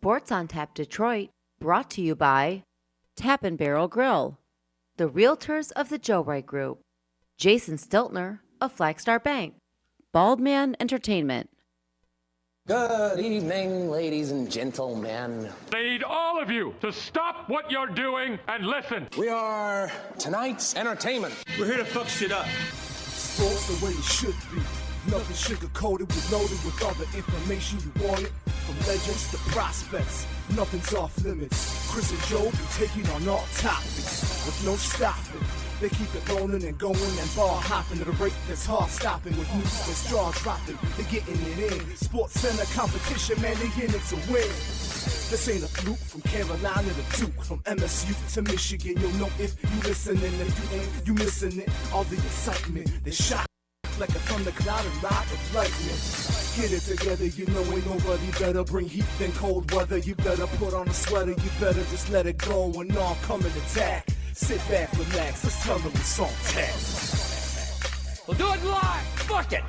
Sports on Tap Detroit, brought to you by Tap and Barrel Grill, the Realtors of the Joe Wright Group, Jason Stiltner of Flagstar Bank, Baldman Entertainment. Good evening, ladies and gentlemen. I need all of you to stop what you're doing and listen. We are tonight's entertainment. We're here to fuck shit up. Sports the way it should be. Nothing sugar-coated, with loaded with all the information you wanted. From legends to prospects, nothing's off limits. Chris and Joe be taking on all topics with no stopping. They keep it rolling and going and ball hopping at a rate that's hard stopping. With news that's jaw dropping, they're getting it in. Sports Center competition, man, they in it to win. This ain't a fluke, from Carolina to Duke, from MSU to Michigan. You'll know if you listening, if you ain't, you missing it. All the excitement, they shot like a thundercloud and light of lightning. Get it together, you know ain't nobody better. Bring heat than cold weather. You better put on a sweater, you better just let it go and all come and attack. Sit back, relax, let's tell them it's on tap. We'll do it live. Fuck it.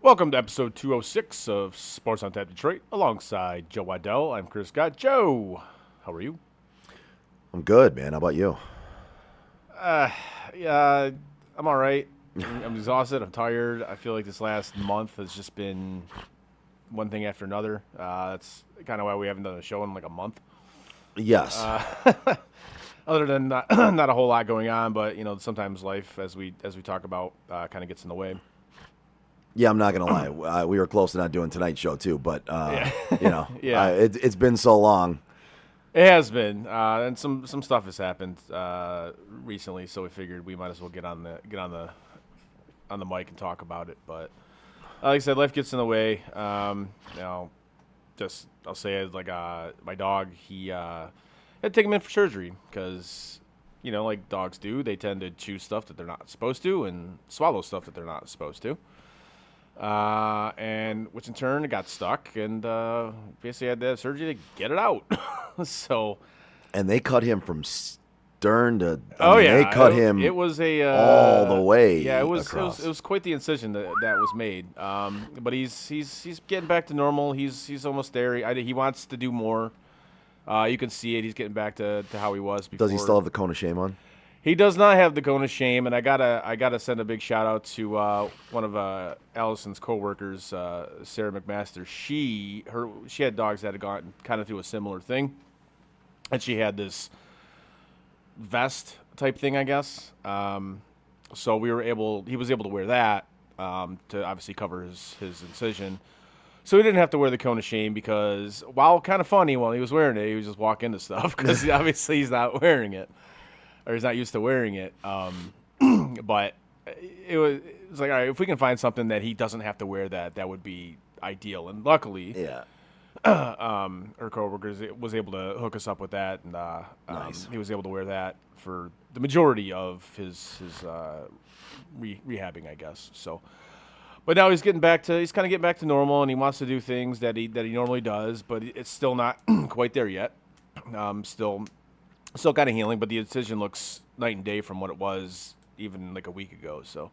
Welcome to episode 206 of Sports on Tap Detroit, alongside Joe Waddell. I'm Chris Scott. Joe, how are you? I'm good, man. How about you? Yeah, I'm all right. I'm exhausted. I'm tired. I feel like this last month has just been one thing after another. That's kind of why we haven't done a show in like a month. Yes. Other than not a whole lot going on, but you know, sometimes life, as we talk about, kind of gets in the way. Yeah, I'm not gonna lie. We were close to not doing tonight's show too, but you know, Yeah. it's been so long. It has been, and some stuff has happened recently, so we figured we might as well get on the mic and talk about it. But like I said, life gets in the way. You know, just I'll say it like my dog, he had to take him in for surgery because, you know, like dogs do, they tend to chew stuff that they're not supposed to and swallow stuff that they're not supposed to. And which in turn it got stuck, and basically had to have surgery to get it out. So, And they cut him from stern to. they cut him. It was all the way. Yeah, it was across. it was quite the incision that was made. But he's getting back to normal. He's almost there. He wants to do more. You can see it. He's getting back to how he was before. Does he still have the cone of shame on? He does not have the cone of shame, and I gotta send a big shout out to one of Allison's coworkers, Sarah McMaster. She had dogs that had gone kind of through a similar thing, and she had this vest type thing, I guess. So he was able to wear that to obviously cover his incision. So he didn't have to wear the cone of shame because, while kind of funny while he was wearing it, he would just walk into stuff because obviously he's not wearing it. Or he's not used to wearing it. But it was like, all right, if we can find something that he doesn't have to wear that would be ideal. And luckily, Yeah. her coworkers was able to hook us up with that, and Nice. he was able to wear that for the majority of his rehabbing, I guess. So, but now he's kind of getting back to normal, and he wants to do things that he normally does, but it's still not quite there yet. Still kind of healing, but the incision looks night and day from what it was even like a week ago. So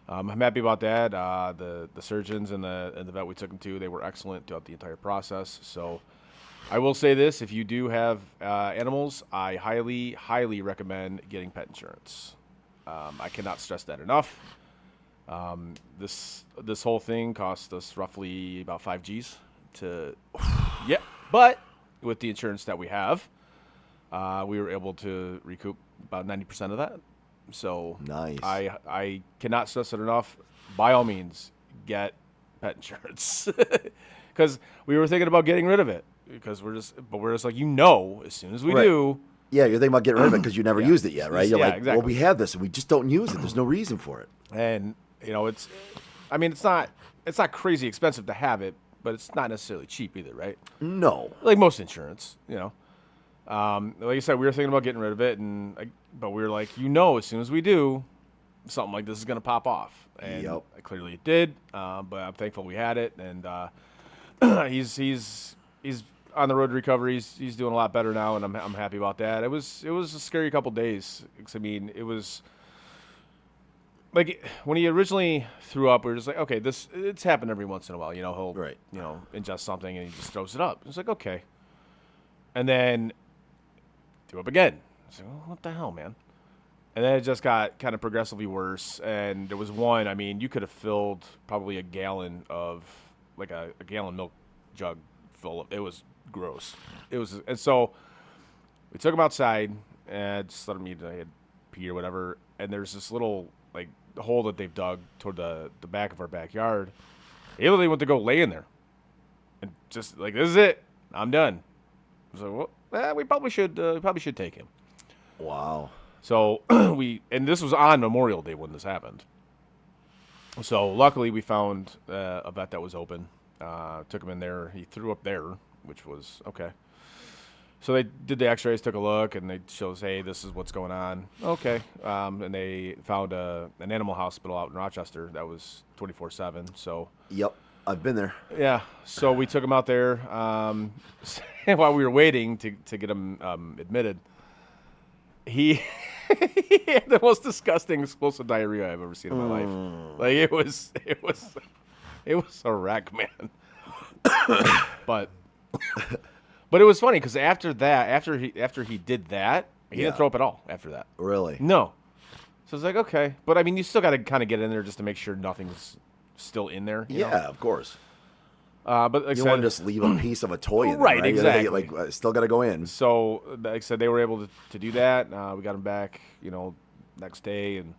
I'm happy about that. The surgeons and the vet we took him to, they were excellent throughout the entire process. So I will say this: if you do have animals, I highly, highly recommend getting pet insurance. I cannot stress that enough. This whole thing cost us roughly about 5 G's to, yeah. But with the insurance that we have, we were able to recoup about 90% of that. So Nice. I cannot stress it enough. By all means, get pet insurance because we were thinking about getting rid of it because we're just like, as soon as we Right. do. Yeah, you're thinking about getting rid of it because you never used it yet, right? You're Yeah, like, exactly. well, we have this and we just don't use it. There's no reason for it. And you know, it's not crazy expensive to have it, but it's not necessarily cheap either, right? No. Like most insurance, you know. Like I said, we were thinking about getting rid of it, but we were like, as soon as we do, something like this is going to pop off. And Yep. clearly it did, but I'm thankful we had it. And he's on the road to recovery. He's doing a lot better now, and I'm happy about that. It was a scary couple days. 'Cause, I mean, it was like when he originally threw up, we were just like, okay, it's happened every once in a while. You know, he'll Right. ingest something and he just throws it up. It's like, okay. And then threw up again. I was like, oh, what the hell, man? And then it just got kind of progressively worse. And there was one, I mean, you could have filled probably a gallon of, like a gallon milk jug full of, it was gross. And so we took him outside and just let him eat, I had pee or whatever. And there's this little, like, hole that they've dug toward the back of our backyard. He literally went to go lay in there. And just like, this is it. I'm done. I was like, well, we probably should take him. Wow. So and this was on Memorial Day when this happened. So luckily we found a vet that was open. Took him in there. He threw up there, which was okay. So they did the X-rays, took a look, and they showed us, hey, this is what's going on. Okay. And they found an animal hospital out in Rochester that was 24/7. So Yep. I've been there. yeah, so we took him out there. While we were waiting to get him admitted, he had the most disgusting explosive diarrhea I've ever seen in my life. Like it was a wreck, man. but it was funny because after he did that, he Yeah. didn't throw up at all. After that, Really? no. So it's like, okay, but I mean, you still got to kind of get in there just to make sure nothing's still in there. You Yeah, know? of course. But like I You said, don't want to just leave a piece of a toy in there, Right, right? You gotta exactly. think, like, still got to go in. so like I said, they were able to do that. We got him back, next day, and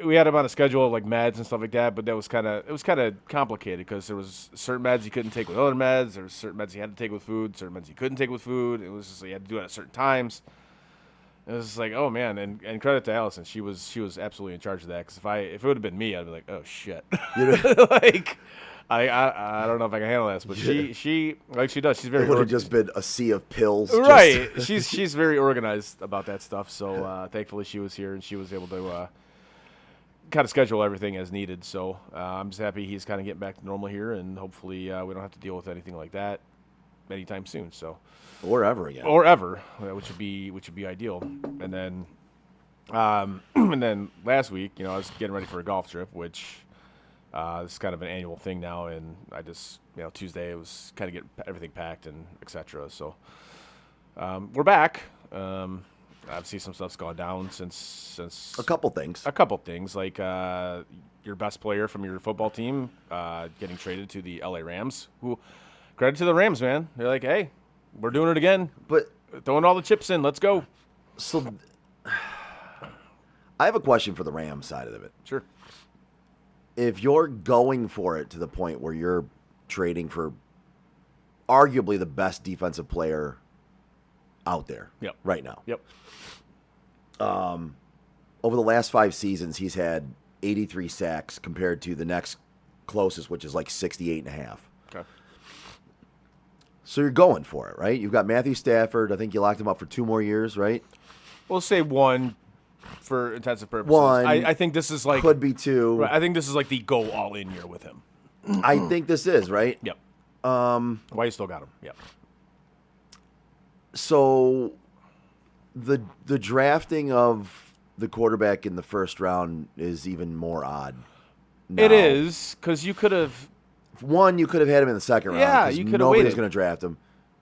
we had him on a schedule of like meds and stuff like that, but it was kind of complicated because there was certain meds he couldn't take with other meds. There was certain meds he had to take with food, certain meds he couldn't take with food. It was just he had to do it at certain times. It was just like, oh man, and credit to Allison, she was absolutely in charge of that. Because if it would have been me, I'd be like, oh shit, like I don't know if I can handle this, but she like she does. She's very. It would have just been a sea of pills. Right. She's very organized about that stuff. So thankfully she was here and she was able to kind of schedule everything as needed. So I'm just happy he's kind of getting back to normal here, and hopefully we don't have to deal with anything like that anytime soon. So or ever again, which would be ideal. And then and then last week, I was getting ready for a golf trip, which this is kind of an annual thing now, and I just Tuesday it was kind of get everything packed and etc. So we're back. Obviously, some stuff's gone down since a couple things. A couple things like your best player from your football team getting traded to the LA Rams. Who, credit to the Rams, man. They're like, hey, we're doing it again. But throwing all the chips in. Let's go. So, I have a question for the Rams side of it. Sure. If you're going for it to the point where you're trading for arguably the best defensive player out there right now. Yep. Over the last 5 seasons, he's had 83 sacks compared to the next closest, which is like 68.5. Okay. So you're going for it, right? You've got Matthew Stafford. I think you locked him up for 2 more years, right? We'll say 1 for intensive purposes. 1. I think this is like could be 2. Right, I think this is like the go all in year with him. I think this is right. Yep. Why you still got him? Yep. So the drafting of the quarterback in the first round is even more odd. Now. It is because you could have. 1, you could have had him in the second round. Yeah, you could have nobody's waited. going to draft him.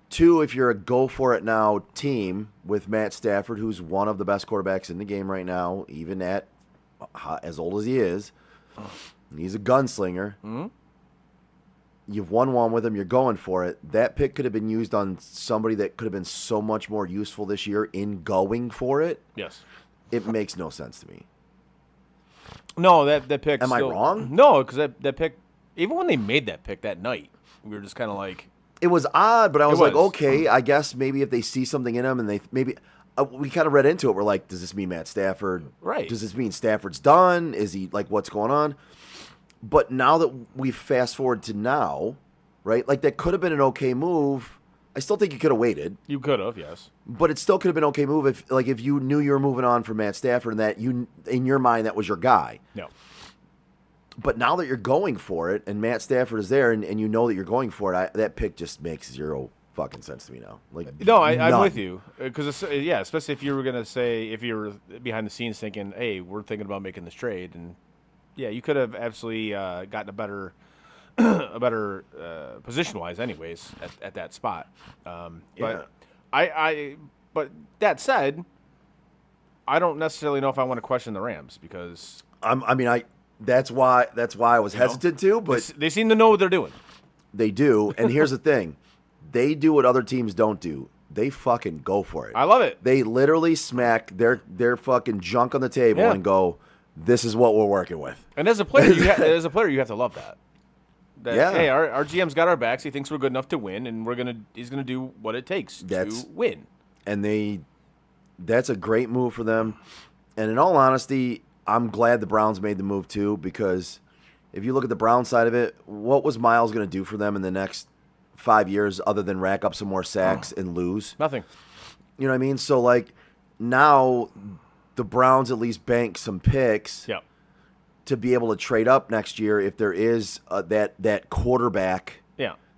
2, if you're a go for it now team with Matt Stafford, who's one of the best quarterbacks in the game right now, even at as old as he is, he's a gunslinger. Mm-hmm. You've won one with him. You're going for it. That pick could have been used on somebody that could have been so much more useful this year in going for it. Yes. It makes no sense to me. No, that pick. Am I wrong? No, because that pick. Even when they made that pick that night, we were just kind of like. It was odd, but I was like, was. okay, I guess maybe if they see something in him and they maybe we kind of read into it. We're like, does this mean Matt Stafford? Right. Does this mean Stafford's done? Is he like what's going on? But now that we fast forward to now, right? Like that could have been an okay move. I still think you could have waited. You could have, yes. But it still could have been an okay move if you knew you were moving on from Matt Stafford and that you in your mind that was your guy. No. But now that you're going for it and Matt Stafford is there and you know that you're going for it, that pick just makes 0 fucking sense to me now. Like No, I'm none. with you because especially if you were gonna say if you were behind the scenes thinking, hey, we're thinking about making this trade, and yeah, you could have absolutely gotten a better position wise, anyways, at that spot. But but that said, I don't necessarily know if I want to question the Rams because That's why I was hesitant to, but they seem to know what they're doing. they do. And here's the thing. They do what other teams don't do. They fucking go for it. I love it. They literally smack their fucking junk on the table and go, this is what we're working with. And as a player, you have to love that. Yeah. Hey, our GM's got our backs. He thinks we're good enough to win, and he's gonna do what it takes to win. And that's a great move for them. And in all honesty, I'm glad the Browns made the move too, because if you look at the Browns side of it, what was Miles going to do for them in the next 5 years other than rack up some more sacks and lose? Nothing. You know what I mean? So, like, now the Browns at least bank some picks to be able to trade up next year if there is that quarterback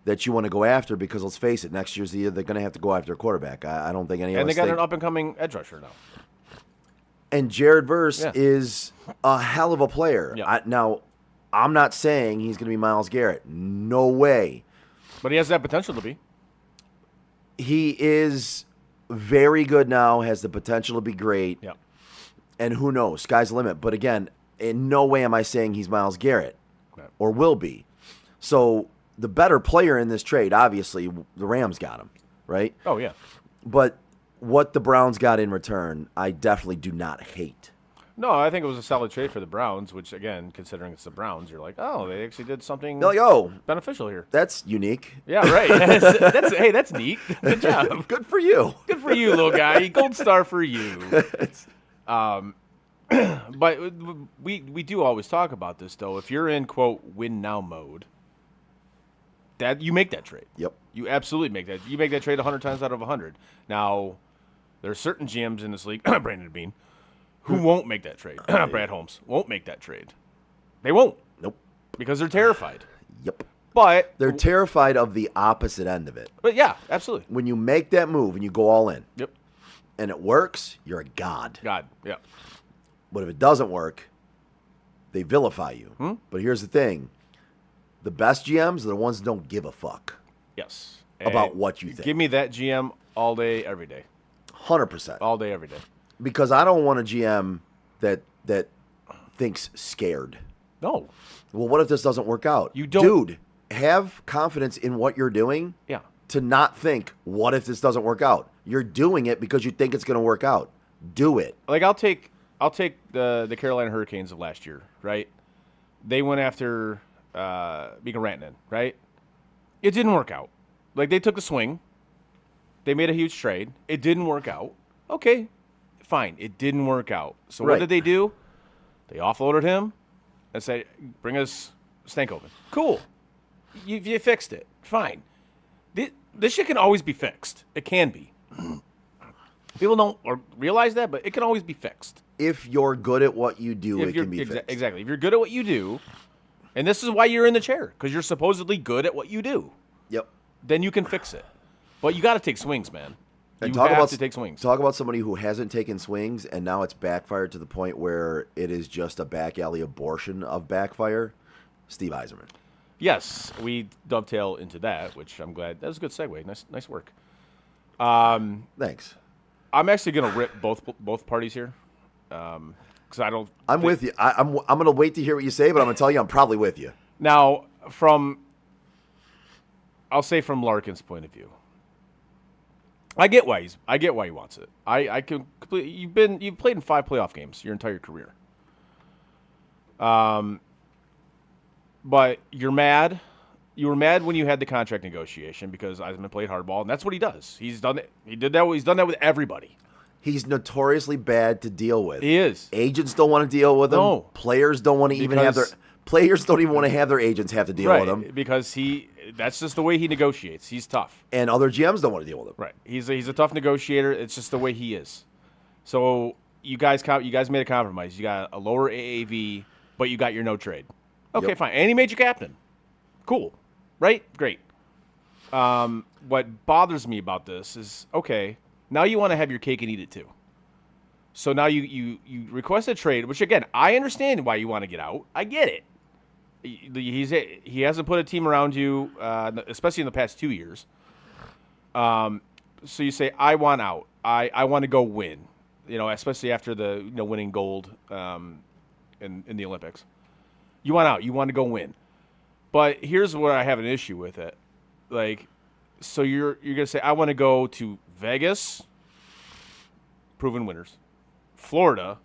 that you want to go after, because let's face it, next year's the year they're going to have to go after a quarterback. I don't think any of us And they got think. an up-and-coming edge rusher now. And Jared Verse is a hell of a player. Yeah. Now, I'm not saying he's going to be Myles Garrett. No way. But he has that potential to be. He is very good now, has the potential to be great. Yeah. And who knows? Sky's the limit. But again, in no way am I saying he's Myles Garrett or will be. So the better player in this trade, obviously, the Rams got him, right? Oh, yeah. But what the Browns got in return, I definitely do not hate. No, I think it was a solid trade for the Browns, which, again, considering it's the Browns, you're like, oh, they actually did something They're like, oh, beneficial here. that's unique. Yeah, right. Hey, that's neat. Good job. Good for you. Good for you, little guy. Gold star for you. But we do always talk about this, though. If you're in, quote, win now mode, that you make that trade. Yep. You absolutely make that. You make that trade 100 times out of 100. Now, there are certain GMs in this league, Brandon Bean, who won't make that trade. Brad Holmes won't make that trade. They won't. Nope. Because they're terrified. Yep. But They're terrified of the opposite end of it. But yeah, absolutely. When you make that move and you go all in, Yep. and it works, you're a god. God. Yeah. But if it doesn't work, they vilify you. But here's the thing. The best GMs are the ones that don't give a fuck Yes. about And what you think. Give me that GM all day, every day. 100%. All day, every day. Because I don't want a GM that thinks scared. No. Well, what if this doesn't work out? You don't- Dude, have confidence in what you're doing Yeah. to not think, what if this doesn't work out? You're doing it because you think it's going to work out. Do it. Like I'll take the Carolina Hurricanes of last year, right? They went after Mika Rantanen, right? It didn't work out. Like they took a swing. They made a huge trade. It didn't work out. Okay, fine. It didn't work out. So what Right. did they do? They offloaded him and said, "Bring us Stankoven." Cool. You fixed it. Fine. This shit can always be fixed. It can be. People don't realize that, but it can always be fixed. If you're good at what you do, If it you're can be fixed. exactly. If you're good at what you do, and this is why you're in the chair, because you're supposedly good at what you do, Yep. then you can fix it. But you got to take swings, man. And You have to take swings. Talk about somebody who hasn't taken swings and now it's backfired to the point where it is just a back alley abortion of backfire. Steve Yzerman. Yes, we dovetail into that, which I'm glad. That was a good segue. Nice work. Thanks. I'm actually gonna rip both parties here, because I don't. I'm with you. I'm going to wait to hear what you say, but I'm going to tell you I'm probably with you. Now, I'll say from Larkin's point of view, I get why he wants it. I can completely. You've played in 5 playoff games your entire career. But you're mad. You were mad when you had the contract negotiation because Yzerman played hardball, and that's what he does. He's done it. He's done that with everybody. He's notoriously bad to deal with. He is. Agents don't want to deal with him. No. Players don't want to even have their Because- players don't even want to have their agents have to deal with him. Because that's just the way he negotiates. He's tough. And other GMs don't want to deal with him. Right. He's a tough negotiator. It's just the way he is. So you guys made a compromise. You got a lower AAV, but you got your no trade. Okay, Yep. fine. And he made you captain. Cool. Right? Great. What bothers me about this is, okay, now you want to have your cake and eat it too. So now you request a trade, which again, I understand why you want to get out. I get it. He hasn't put a team around you, especially in the past 2 years. So you say, I want out. I want to go win. Especially after the winning gold in the Olympics. You want out. You want to go win. But here's where I have an issue with it. Like, so you're gonna say, I want to go to Vegas, proven winners, Florida,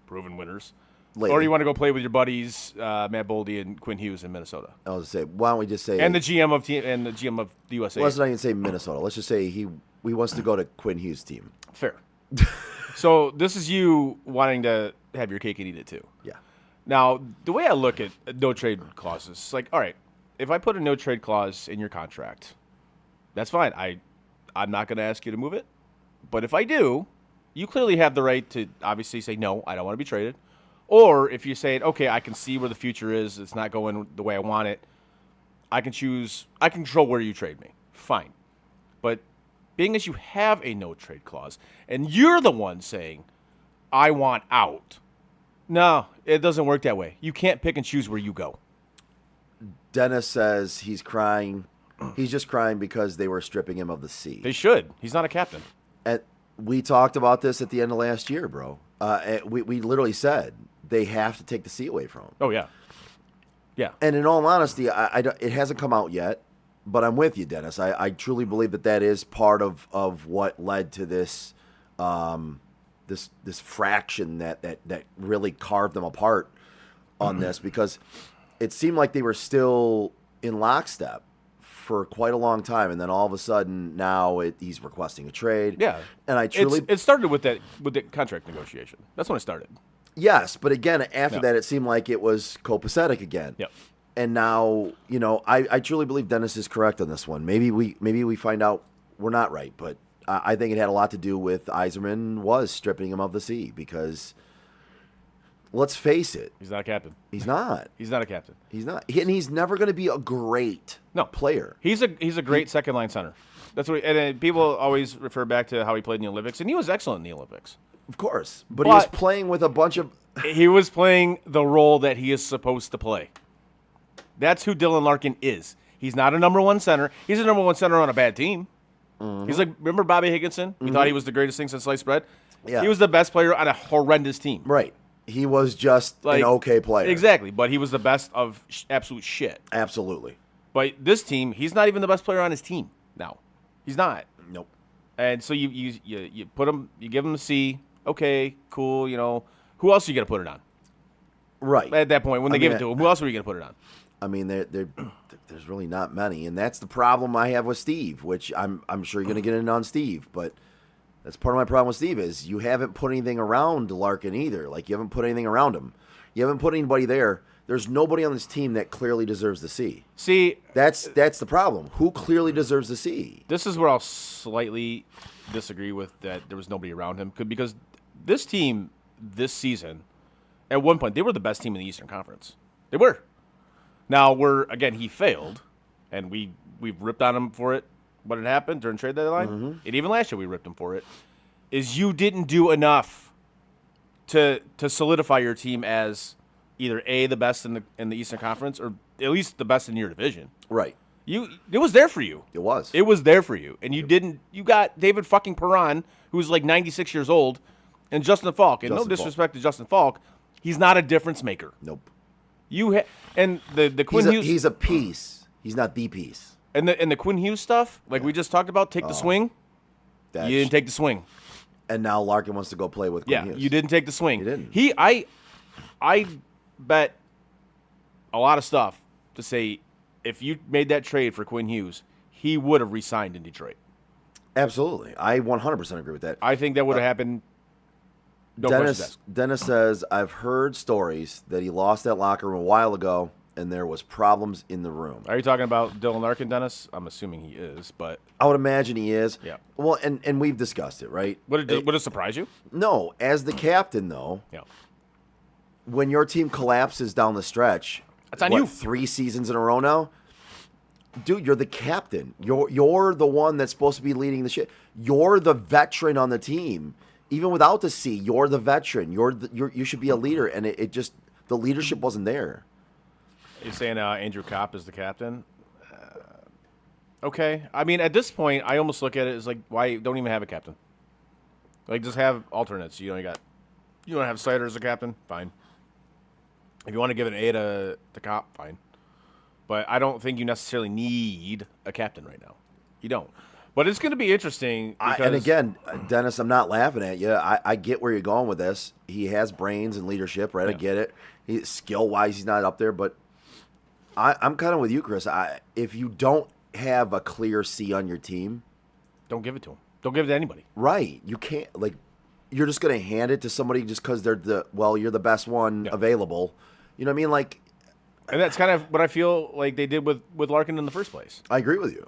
proven winners, Lately. or you want to go play with your buddies Matt Boldy and Quinn Hughes in Minnesota, I was to say, why don't we just say and the GM of the USA. let's not even say Minnesota. Let's just say he wants to go to Quinn Hughes' team. Fair. So this is you wanting to have your cake and eat it too. Yeah. Now, the way I look at no trade clauses, it's like, all right, if I put a no trade clause in your contract, that's fine. I'm not going to ask you to move it. But if I do, you clearly have the right to obviously say, no, I don't want to be traded. Or if you say, okay, I can see where the future is, it's not going the way I want it, I can control where you trade me. Fine. But being as you have a no trade clause, and you're the one saying, I want out, no, it doesn't work that way. You can't pick and choose where you go. Dennis says he's crying. He's just crying because they were stripping him of the C. They should. He's not a captain. And we talked about this at the end of last year, bro. We literally said they have to take the C away from him. Oh, yeah. Yeah. And in all honesty, it hasn't come out yet, but I'm with you, Dennis. I truly believe that is part of what led to this this fraction that really carved them apart on this, because it seemed like they were still in lockstep for quite a long time, and then all of a sudden now he's requesting a trade. Yeah, and I truly it started with the contract negotiation. That's when it started. Yes, but again, after that, it seemed like it was copacetic again. Yep. And now, I truly believe Dennis is correct on this one. Maybe we find out we're not right, but I think it had a lot to do with Yzerman was stripping him of the C, because let's face it, he's not a captain. He's not. He's not a captain. He's not, and he's never going to be a great player. He's a great second line center. That's what. And people always refer back to how he played in the Olympics, and he was excellent in the Olympics. Of course, but he was playing with a bunch of. He was playing the role that he is supposed to play. That's who Dylan Larkin is. He's not a number one center. He's a number one center on a bad team. Mm-hmm. He's like, remember Bobby Higginson? We thought he was the greatest thing since sliced bread. Yeah. He was the best player on a horrendous team. Right. He was just an okay player. Exactly, but he was the best of absolute shit. Absolutely. But this team, he's not even the best player on his team now. He's not. Nope. And so you put him, you give him a C. Okay, cool. Who else are you gonna put it on? Right. At that point, when they give it to him, who else are you gonna put it on? I mean, there's really not many, and that's the problem I have with Steve, which I'm sure you're going to get in on Steve, but that's part of my problem with Steve is you haven't put anything around Larkin either. Like, you haven't put anything around him. You haven't put anybody there. There's nobody on this team that clearly deserves the C. See, that's the problem. Who clearly deserves the C? This is where I'll slightly disagree with that there was nobody around him, because this team this season, at one point, they were the best team in the Eastern Conference. They were. Now, he failed, and we've ripped on him for it. What had happened during trade deadline, and even last year we ripped him for it, is you didn't do enough to solidify your team as either the best in the Eastern Conference, or at least the best in your division. Right. It was there for you. It was. It was there for you, and you didn't. You got David fucking Perron, who's like 96 years old, and Justin Falk. And no disrespect to Justin Falk, he's not a difference maker. Nope. And the Quinn Hughes. He's a piece. He's not the piece. And the Quinn Hughes stuff, we just talked about, take the swing. You didn't take the swing. And now Larkin wants to go play with Quinn Hughes. You didn't take the swing. You didn't. I bet a lot of stuff to say if you made that trade for Quinn Hughes, he would have re-signed in Detroit. Absolutely. I 100% agree with that. I think that would have happened. Dennis says, I've heard stories that he lost that locker room a while ago, and there was problems in the room. Are you talking about Dylan Larkin, Dennis? I'm assuming he is, but I would imagine he is. Yeah. Well, and we've discussed it, right? Would it surprise you? No. As the captain, though, when your team collapses down the stretch, that's on you. 3 seasons in a row now? Dude, you're the captain. You're the one that's supposed to be leading the shit. You're the veteran on the team. Even without the C, you're the veteran. You should be a leader, and it just the leadership wasn't there. You're saying Andrew Kopp is the captain? Okay. I mean, at this point, I almost look at it as like, why don't even have a captain? Like, just have alternates. You don't have Seider as a captain? Fine. If you want to give an A to Kopp, fine. But I don't think you necessarily need a captain right now. You don't. But it's going to be interesting. And again, Dennis, I'm not laughing at you. I get where you're going with this. He has brains and leadership, right? Yeah. I get it. Skill-wise, he's not up there. But I'm kind of with you, Chris. If you don't have a clear C on your team, don't give it to him. Don't give it to anybody. Right. You can't, you're just going to hand it to somebody just because you're the best one available. You know what I mean? And that's kind of what I feel like they did with Larkin in the first place. I agree with you.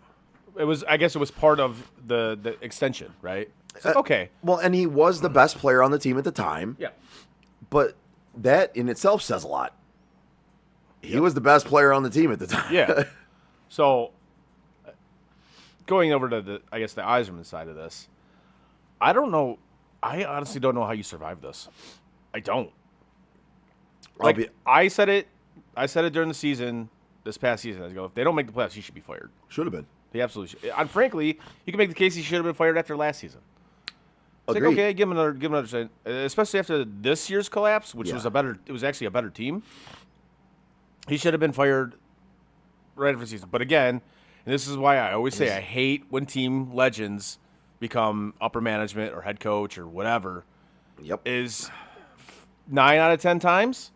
I guess it was part of the extension, right? Okay. Well, and he was the best player on the team at the time. Yeah. But that in itself says a lot. He was the best player on the team at the time. Yeah. So, going over to the Yzerman side of this, I don't know. I honestly don't know how you survive this. I don't. I said it during the season, this past season. I go, if they don't make the playoffs, he should be fired. Should have been. He absolutely should. And frankly, you can make the case he should have been fired after last season. It's Agreed. like, okay, give him another chance. Especially after this year's collapse, which was actually a better team. He should have been fired right after the season. But again, and this is why I always say I hate when team legends become upper management or head coach or whatever, Yep. is 9 out of 10 times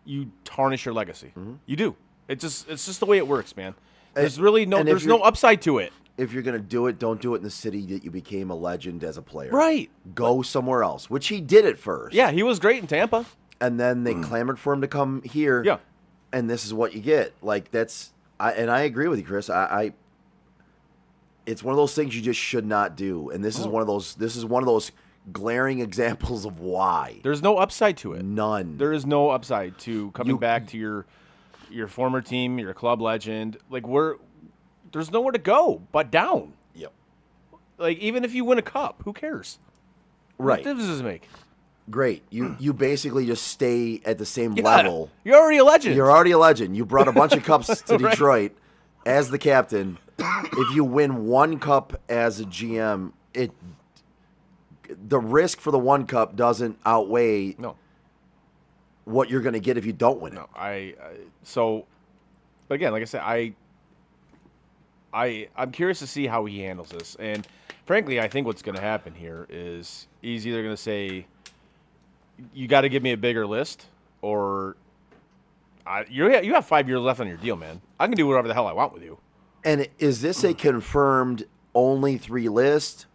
you tarnish your legacy. You do. It's just the way it works, man. There's really no upside to it. If you're gonna do it, don't do it in the city that you became a legend as a player. Right. Go somewhere else, which he did at first. Yeah, he was great in Tampa. And then they clamored for him to come here. Yeah. And this is what you get. Like I agree with you, Chris. It's one of those things you just should not do. And this is one of those glaring examples of why. There's no upside to it. None. There is no upside to coming back to your former team, your club legend. Like there's nowhere to go but down. Yep. Like even if you win a cup, who cares? Right. What difference does it make? Great. You basically just stay at the same level. You're already a legend. You're already a legend. You brought a bunch of cups to Right. Detroit as the captain. If you win one cup as a GM, the risk for the one cup doesn't outweigh what you're going to get if you don't win it. No, but again, like I said, I'm curious to see how he handles this. And frankly, I think what's going to happen here is he's either going to say, you got to give me a bigger list, or you have 5 years left on your deal, man. I can do whatever the hell I want with you. And is this a confirmed only 3 list?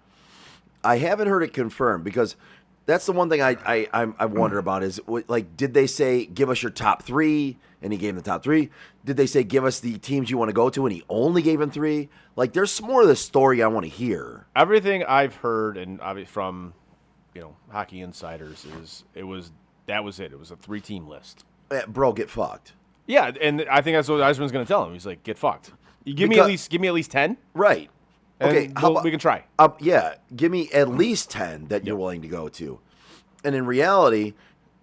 I haven't heard it confirmed, because that's the one thing I wonder about is, like, did they say, give us your top 3, and he gave them the top 3? Did they say, give us the teams you want to go to, and he only gave them 3? Like, there's some more of the story I want to hear. Everything I've heard and from, hockey insiders that was it. It was a 3-team list. Bro, get fucked. Yeah, and I think that's what Eisman's going to tell him. He's like, get fucked. You give me at least 10. Right. Okay, how about we can try? Yeah, give me at least 10 that you're willing to go to. And in reality,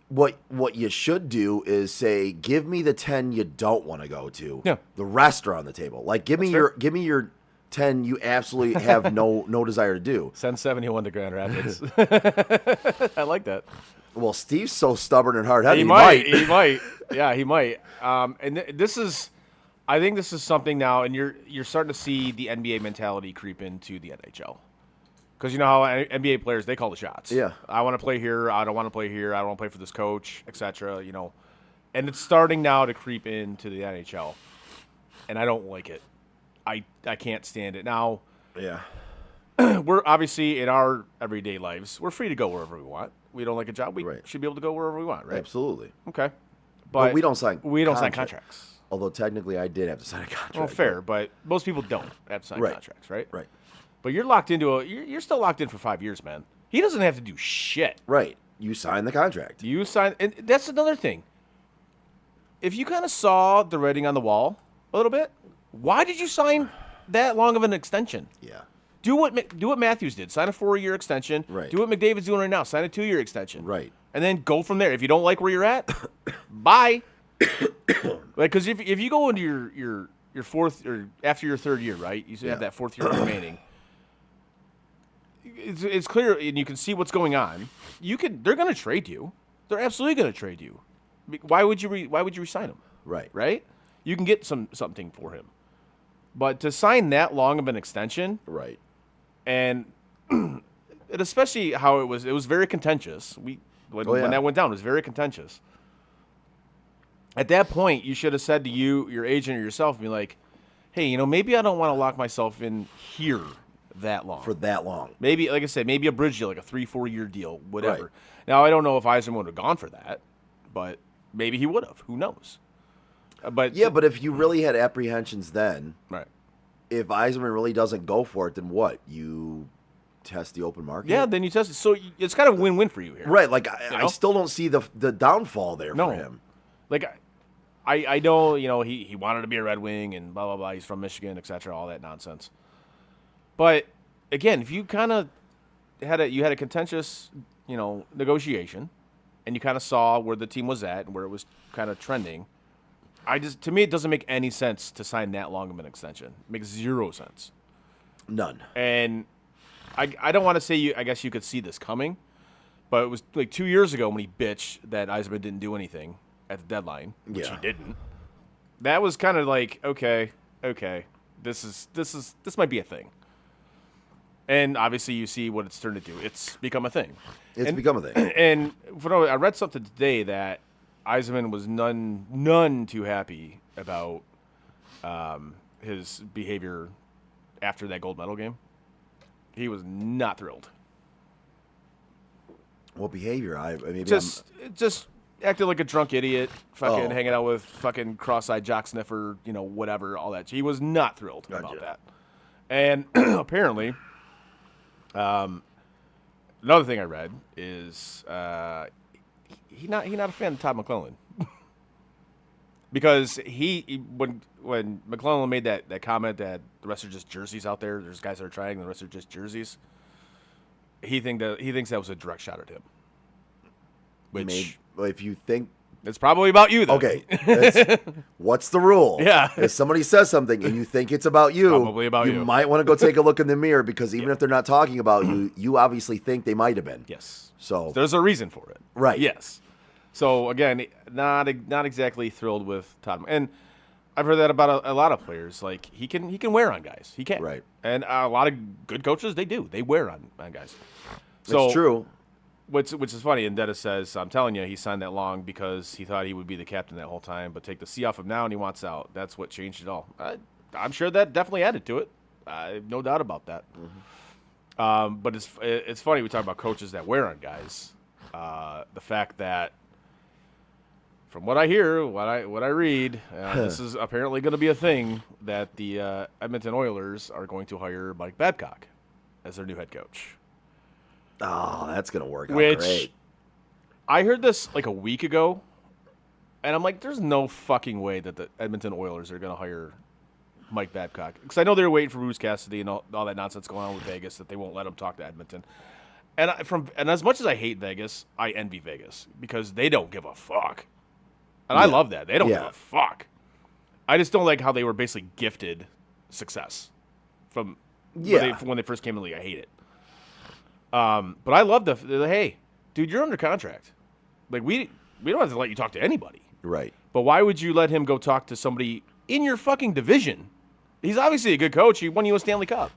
what you should do is say, give me the 10 you don't want to go to. Yeah. The rest are on the table. Like, give me your 10 you absolutely have no desire to do. Send 71 to Grand Rapids. I like that. Well, Steve's so stubborn and hard-headed. He might. Yeah, he might. I think this is something now, and you're starting to see the NBA mentality creep into the NHL. Because you know how NBA players, they call the shots. Yeah. I want to play here. I don't want to play here. I don't want to play for this coach, etc. And it's starting now to creep into the NHL, and I don't like it. I can't stand it. Now, Yeah. we're obviously in our everyday lives, we're free to go wherever we want. We don't like a job, we should be able to go wherever we want, right? Absolutely. Okay. But we don't sign contracts. Although technically I did have to sign a contract. Well, fair, but most people don't have to sign contracts, right? Right. But you're locked into you're still locked in for 5 years, man. He doesn't have to do shit. Right. You sign the contract. You sign, and that's another thing. If you kind of saw the writing on the wall a little bit, why did you sign that long of an extension? Yeah. Do what Matthews did. Sign a 4-year extension. Right. Do what McDavid's doing right now. Sign a 2-year extension. Right. And then go from there. If you don't like where you're at, bye. Because if you go into your fourth or after your 3rd year, right? You have that 4th year remaining. It's clear, and you can see what's going on. They're going to trade you. They're absolutely going to trade you. Why would you resign him? Right. Right. You can get something for him, but to sign that long of an extension, right? And especially how it was very contentious. When that went down, it was very contentious. At that point, you should have said to your agent or yourself, be like, hey, maybe I don't want to lock myself in here that long. For that long. Maybe, like I said, maybe a bridge deal, like a 3-4 year deal, whatever. Right. Now, I don't know if Yzerman would have gone for that, but maybe he would have. Who knows? But if you really had apprehensions then, right? If Yzerman really doesn't go for it, then what? You test the open market? Yeah, then you test it. So it's kind of a win-win for you here. Right. Like, I still don't see the downfall there for him. Like, I know, he wanted to be a Red Wing and blah, blah, blah. He's from Michigan, et cetera, all that nonsense. But, again, if you kind of had a contentious, negotiation, and you kind of saw where the team was at and where it was kind of trending, to me, it doesn't make any sense to sign that long of an extension. It makes 0 sense. None. And I don't want to say I guess you could see this coming, but it was like 2 years ago when he bitched that Yzerman didn't do anything at the deadline, which he didn't. That was kind of like, okay, this might be a thing. And obviously you see what it's turned into. It's become a thing. It's become a thing. And I read something today that Yzerman was none too happy about his behavior after that gold medal game. He was not thrilled. What behavior? Just acted like a drunk idiot, fucking hanging out with fucking cross-eyed jock sniffer, whatever, all that. He was not thrilled about that. And apparently, another thing I read is he not a fan of Todd McClellan. Because when McClellan made that comment that the rest are just jerseys out there's guys that are trying, the rest are just jerseys. He thinks that was a direct shot at him. Which, if you think it's probably about you, then. Okay, what's the rule? Yeah, if somebody says something and you think it's about you, probably about you. You might want to go take a look in the mirror because even if they're not talking about you, you obviously think they might have been. Yes. So there's a reason for it. Right. Yes. So again, not exactly thrilled with Todd, and I've heard that about a lot of players. Like he can wear on guys. He can. Right. And a lot of good coaches, they wear on guys. So it's true. Which is funny. And Dennis says, I'm telling you, he signed that long because he thought he would be the captain that whole time, but take the C off him now and he wants out. That's what changed it all. I'm sure that definitely added to it. No doubt about that. Mm-hmm. But it's funny we talk about coaches that wear on guys. The fact that, from what I hear, what I read, this is apparently going to be a thing that the Edmonton Oilers are going to hire Mike Babcock as their new head coach. Oh, that's going to work out great. I heard this like a week ago, and I'm like, there's no fucking way that the Edmonton Oilers are going to hire Mike Babcock. Because I know they're waiting for Bruce Cassidy and all that nonsense going on with Vegas that they won't let him talk to Edmonton. And as much as I hate Vegas, I envy Vegas because they don't give a fuck. And I love that. They don't give a fuck. I just don't like how they were basically gifted success from when they first came in the league. I hate it. But I love hey, dude, you're under contract. Like we don't have to let you talk to anybody. Right. But why would you let him go talk to somebody in your fucking division? He's obviously a good coach. He won you a Stanley Cup.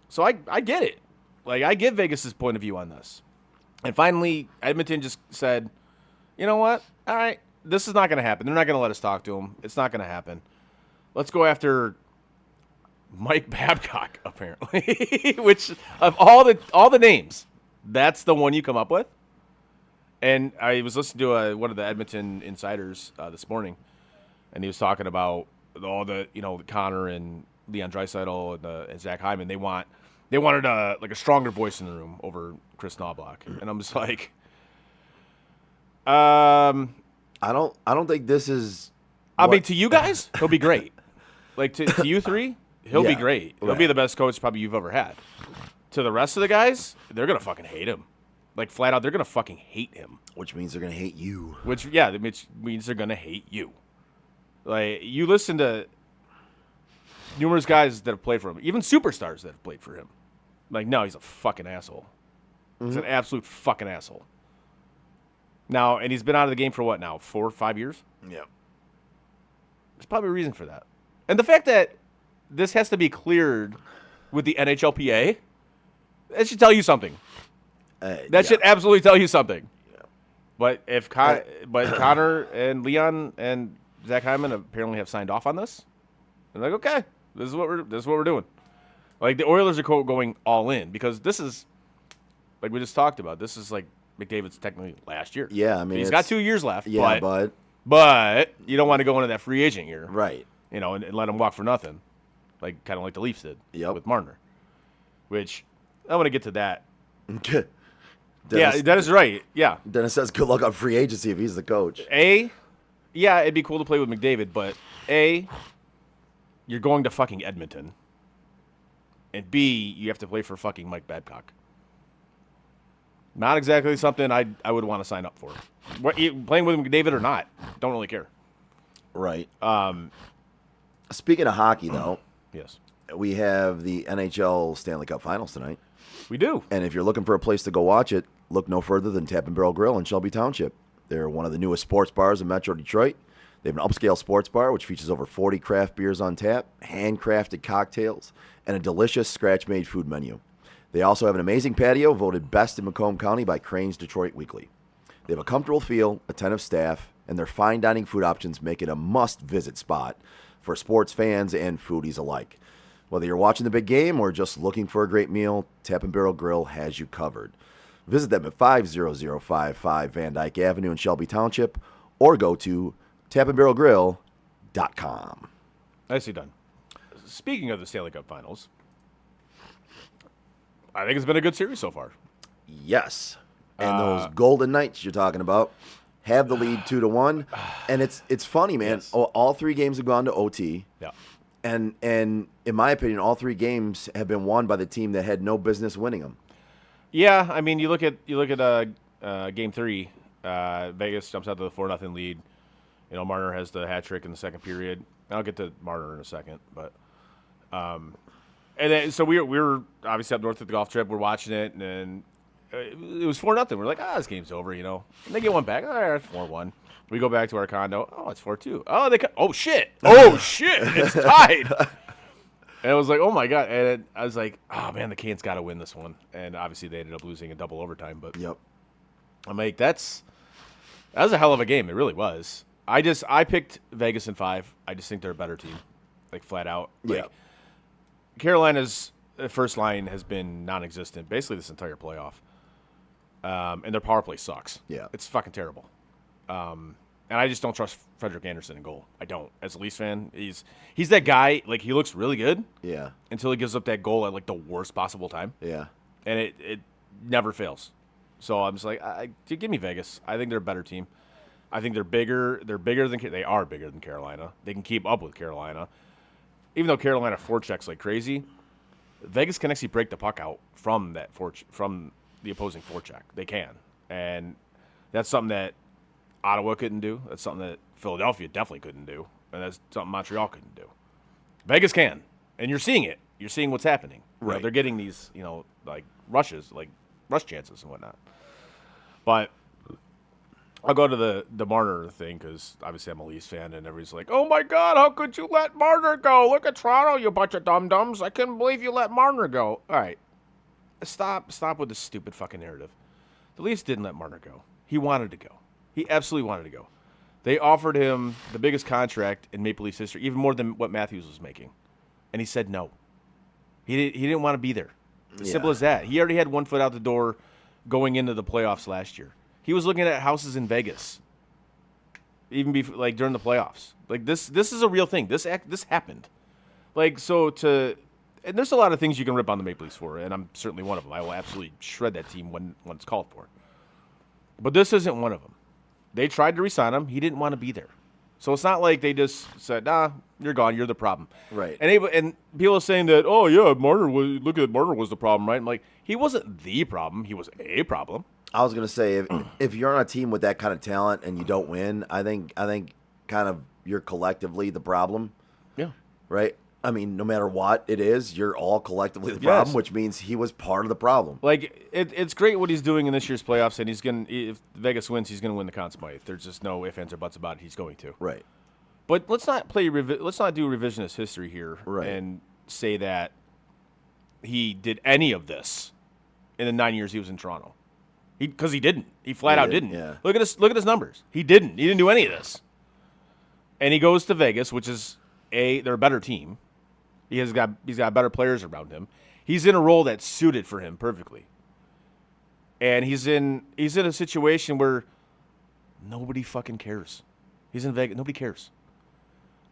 So I get it. Like I get Vegas's point of view on this. And finally, Edmonton just said, you know what? All right. This is not going to happen. They're not going to let us talk to him. It's not going to happen. Let's go after Mike Babcock, apparently, which of all the names, that's the one you come up with. And I was listening to one of the Edmonton insiders this morning, and he was talking about all the Connor and Leon Draisaitl and Zach Hyman. They wanted like a stronger voice in the room over Chris Knoblauch, and I'm just like, I don't think this is. I mean, to you guys, he'll be great. Like to you three, he'll be great. He'll be the best coach probably you've ever had. To the rest of the guys, they're gonna fucking hate him. Like flat out, they're gonna fucking hate him. Which means they're gonna hate you. Which means they're gonna hate you. Like you listen to numerous guys that have played for him, even superstars that have played for him. Like, no, he's a fucking asshole. Mm-hmm. He's an absolute fucking asshole. Now, and he's been out of the game for what now? 4 or 5 years? Yeah. There's probably a reason for that. And the fact that this has to be cleared with the NHLPA, that should tell you something. That should absolutely tell you something. Yeah. But if Connor and Leon and Zach Hyman apparently have signed off on this, they're like, okay, this is what we're doing. Like the Oilers are going all in because this is, like we just talked about, this is like McDavid's technically last year. Yeah, I mean he's got 2 years left. Yeah, but you don't want to go into that free agent year, right? And let him walk for nothing, like kind of like the Leafs did with Marner. Which I want to get to that. Dennis is right. Yeah, Dennis says good luck on free agency if he's the coach. Yeah, it'd be cool to play with McDavid, but you're going to fucking Edmonton. And B, you have to play for fucking Mike Babcock. Not exactly something I would want to sign up for. Playing with McDavid or not, don't really care. Right. Speaking of hockey, though, yes, we have the NHL Stanley Cup Finals tonight. We do. And if you're looking for a place to go watch it, look no further than Tap and Barrel Grill in Shelby Township. They're one of the newest sports bars in Metro Detroit. They have an upscale sports bar, which features over 40 craft beers on tap, handcrafted cocktails, and a delicious scratch-made food menu. They also have an amazing patio voted best in Macomb County by Crane's Detroit Weekly. They have a comfortable feel, attentive staff, and their fine dining food options make it a must-visit spot for sports fans and foodies alike. Whether you're watching the big game or just looking for a great meal, Tap and Barrel Grill has you covered. Visit them at 50055 Van Dyke Avenue in Shelby Township or go to tapandbarrelgrill.com. Nicely done. Speaking of the Stanley Cup Finals, I think it's been a good series so far. Yes. And those Golden Knights you're talking about have the lead 2-1. And it's funny, man. Yes. All 3 games have gone to OT. Yeah. And in my opinion, all 3 games have been won by the team that had no business winning them. Yeah, I mean, you look at Game 3. Vegas jumps out to the 4-0 lead. You know, Marner has the hat trick in the second period. I'll get to Marner in a second, but and then so we were obviously up north at the golf trip. We're watching it, and it was 4-0. We're like, this game's over, you know. And they get one back. All right, it's 4-1. We go back to our condo. Oh, it's 4-2. Oh shit! Oh shit! It's tied. And I was like, oh my god! And I was like, oh man, the Canes got to win this one. And obviously they ended up losing in double overtime. But Yep. I'm like, that was a hell of a game. It really was. I picked Vegas in 5. I just think they're a better team, like flat out. Like, Yeah. Carolina's first line has been non-existent basically this entire playoff, and their power play sucks. Yeah. It's fucking terrible. And I just don't trust Frederick Anderson in goal. I don't. As a Leafs fan, he's that guy. Like, he looks really good Yeah. until he gives up that goal at like the worst possible time, Yeah. and it never fails. So I'm just like, give me Vegas. I think they're a better team. I think they're bigger. They are bigger than Carolina. They can keep up with Carolina. Even though Carolina forechecks like crazy, Vegas can actually break the puck out from the opposing forecheck. They can, and that's something that Ottawa couldn't do. That's something that Philadelphia definitely couldn't do, and that's something Montreal couldn't do. Vegas can, and you're seeing it. You're seeing what's happening. You know, Right. they're getting these, like rush chances and whatnot. But I'll go to the Marner thing because obviously I'm a Leafs fan, and everybody's like, "Oh my God, how could you let Marner go? Look at Toronto, you bunch of dum-dums! I couldn't believe you let Marner go." All right, stop with this stupid fucking narrative. The Leafs didn't let Marner go. He wanted to go. He absolutely wanted to go. They offered him the biggest contract in Maple Leafs history, even more than what Matthews was making, and he said no. He didn't want to be there. As simple as that. He already had one foot out the door going into the playoffs last year. He was looking at houses in Vegas, even before, like during the playoffs. Like this is a real thing. This happened. Like and there's a lot of things you can rip on the Maple Leafs for, and I'm certainly one of them. I will absolutely shred that team when it's called for. But this isn't one of them. They tried to re-sign him. He didn't want to be there. So it's not like they just said, "Nah, you're gone. You're the problem." Right. And people are saying that, "Oh yeah, Marner was the problem," right? I'm like, he wasn't the problem. He was a problem. I was gonna say if you're on a team with that kind of talent and you don't win, I think kind of you're collectively the problem. Yeah. Right? I mean, no matter what it is, you're all collectively the problem, which means he was part of the problem. Like it's great what he's doing in this year's playoffs, and if Vegas wins, he's gonna win the Conn Smythe. There's just no ifs, ands, or buts about it. He's going to. Right. But let's not do revisionist history here Right. and say that he did any of this in the 9 years he was in Toronto. Because he didn't. He flat out didn't. Yeah. Look at his numbers. He didn't. He didn't do any of this. And he goes to Vegas, which is they're a better team. He's got better players around him. He's in a role that's suited for him perfectly. And he's in a situation where nobody fucking cares. He's in Vegas. Nobody cares.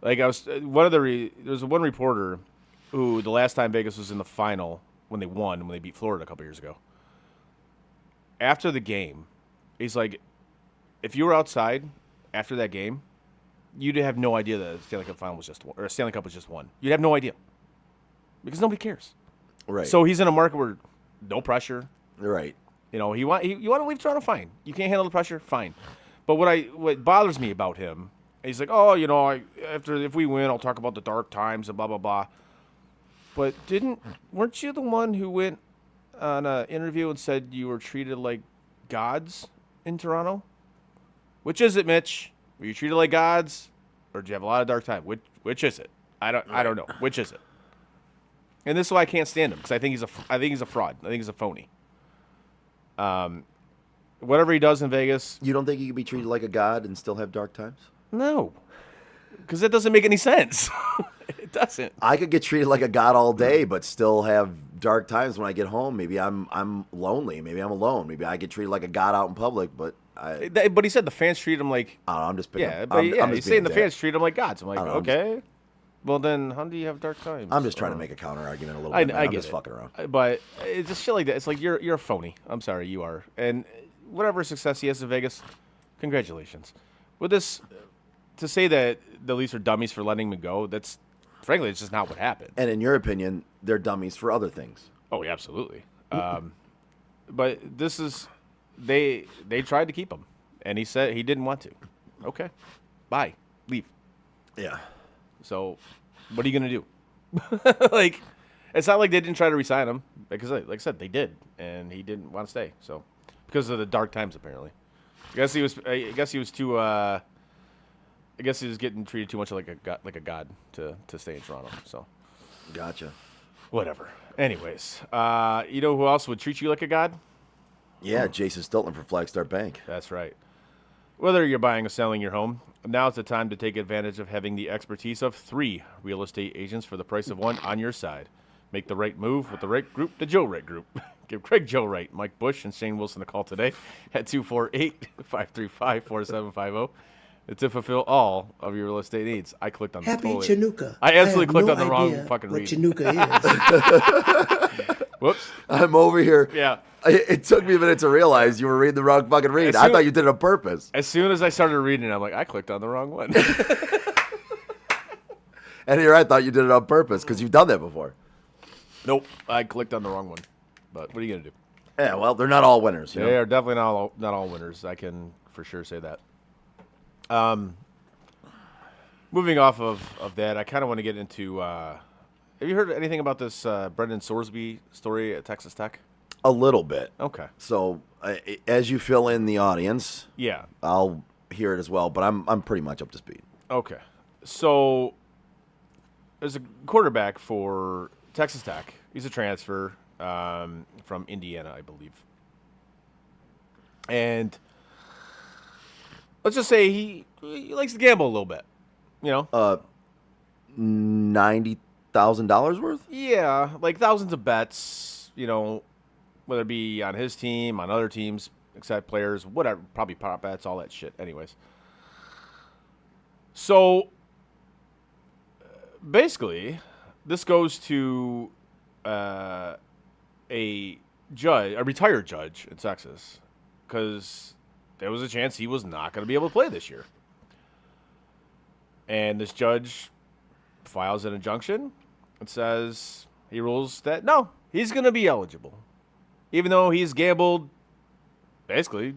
Like there was one reporter who the last time Vegas was in the final when they beat Florida a couple years ago. After the game, he's like, if you were outside after that game, you'd have no idea that the Stanley Cup final was just won, or a Stanley Cup was just won. You'd have no idea because nobody cares. Right. So he's in a market where no pressure. Right. You know, you want to leave Toronto, fine. You can't handle the pressure, fine. But what bothers me about him, he's like, oh, you know, if we win, I'll talk about the dark times and blah blah blah. But weren't you the one who went on an interview and said you were treated like gods in Toronto? Which is it, Mitch? Were you treated like gods, or did you have a lot of dark time? Which is it? I don't know. Which is it? And this is why I can't stand him, because I think he's a fraud. I think he's a phony. Whatever he does in Vegas. You don't think he could be treated like a god and still have dark times? No, because that doesn't make any sense. It doesn't. I could get treated like a god all day, but still have dark times when I get home. Maybe I'm lonely. Maybe I'm alone. Maybe I get treated like a god out in public. But he said the fans treat him like. I don't know, I'm just picking. Yeah, but he's saying the fans treat him like gods. I'm like, okay. Well, then how do you have dark times? I'm just trying to make a counter argument a little bit. I'm just fucking around. But it's just shit like that. It's like you're a phony. I'm sorry, you are. And whatever success he has in Vegas, congratulations. With this, to say that the Leafs are dummies for letting him go, that's frankly, it's just not what happened. And in your opinion, they're dummies for other things. Oh, yeah, absolutely. But this is they tried to keep him, and he said he didn't want to. Okay, bye, leave. Yeah. So, what are you gonna do? Like, it's not like they didn't try to re-sign him, because like I said, they did, and he didn't want to stay. So, because of the dark times, apparently. I guess he was too. I guess he was getting treated too much like a god to stay in Toronto. So, gotcha. Whatever. Anyways, you know who else would treat you like a god? Yeah, Jason Stiltner for Flagstar Bank. That's right. Whether you're buying or selling your home, now's the time to take advantage of having the expertise of 3 real estate agents for the price of 1 on your side. Make the right move with the right group, the Joe Wright Group. Give Craig Joe Wright, Mike Bush, and Shane Wilson a call today at 248-535-4750 to fulfill all of your real estate needs. I clicked on Happy the Chinooka. I absolutely clicked on the wrong fucking what read. Chinooka is. Whoops. I'm over here. Yeah. It took me a minute to realize you were reading the wrong fucking read. I thought you did it on purpose. As soon as I started reading it, I'm like, I clicked on the wrong one. And here I thought you did it on purpose because you've done that before. Nope. I clicked on the wrong one. But what are you going to do? Yeah, well, they're not all winners. You know? They are definitely not all winners. I can for sure say that. Moving off of that, I kind of want to get into. Have you heard anything about this Brendan Sorsby story at Texas Tech? A little bit. Okay. So as you fill in the audience, yeah, I'll hear it as well. But I'm pretty much up to speed. Okay. So there's a quarterback for Texas Tech. He's a transfer from Indiana, I believe. And let's just say he likes to gamble a little bit. You know, $90,000 worth. Yeah, like thousands of bets. You know, whether it be on his team, on other teams, except players, whatever, probably prop bets, all that shit. Anyways, so basically, this goes to a retired judge in Texas, because there was a chance he was not going to be able to play this year. And this judge files an injunction and says, he rules that, no, he's going to be eligible. Even though he's gambled, basically,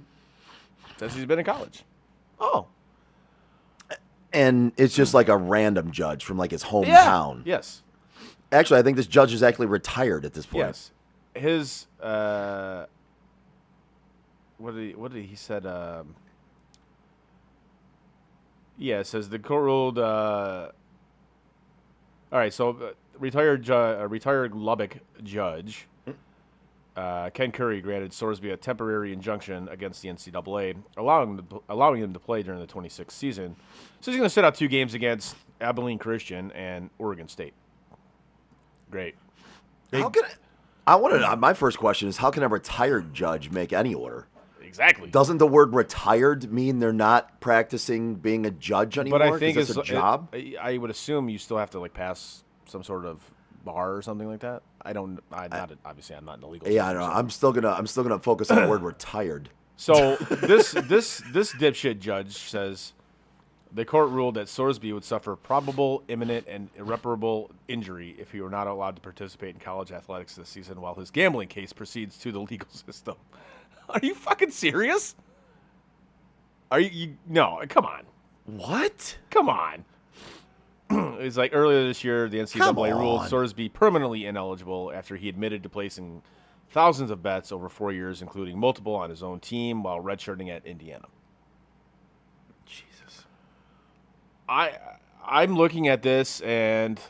since he's been in college. Oh. And it's just like a random judge from like his hometown. Yeah. Yes. Actually, I think this judge is actually retired at this point. Yes. His, what did he said, yeah, it says the court ruled. All right, so retired Lubbock judge Ken Curry granted Sorsby a temporary injunction against the NCAA, allowing him to play during the 26th season. So he's going to sit out 2 games against Abilene Christian and Oregon State. Great. My first question is, how can a retired judge make any order? Exactly. Doesn't the word retired mean they're not practicing being a judge anymore? But I think it's a job. I would assume you still have to like pass some sort of bar or something like that. Obviously I'm not in the legal. Yeah, I know. I'm still gonna focus on the word retired. So this dipshit judge says the court ruled that Sorsby would suffer probable, imminent, and irreparable injury if he were not allowed to participate in college athletics this season while his gambling case proceeds through the legal system. Are you fucking serious? Are you no, come on. What? Come on. It's like earlier this year, the NCAA ruled Sorsby permanently ineligible after he admitted to placing thousands of bets over 4 years, including multiple on his own team while redshirting at Indiana. Jesus. I'm looking at this and